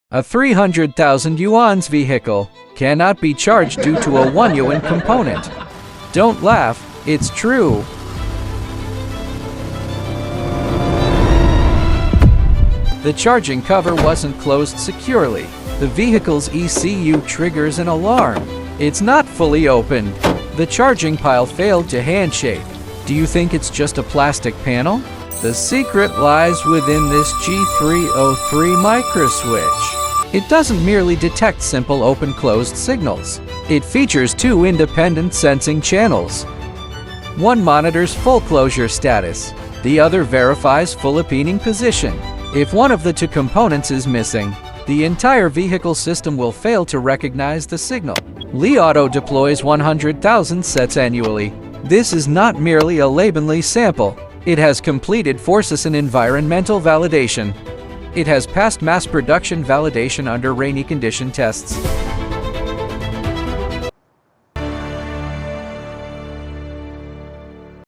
A 300,000 yuan's vehicle cannot be charged due to a 1 yuan component. Don't laugh, it's true. The charging cover wasn't closed securely. The vehicle's ECU triggers an alarm. It's not fully opened. The charging pile failed to handshake. Do you think it's just a plastic panel? The secret lies within this G303 microswitch. It doesn't merely detect simple open-closed signals. It features 2 independent sensing channels. One monitors full closure status. The other verifies full opening position. If one of the 2 components is missing, the entire vehicle system will fail to recognize the signal. Li Auto deploys 100,000 sets annually. This is not merely a Labenli sample. It has completed forces and environmental validation. It has passed mass production validation under rainy condition tests.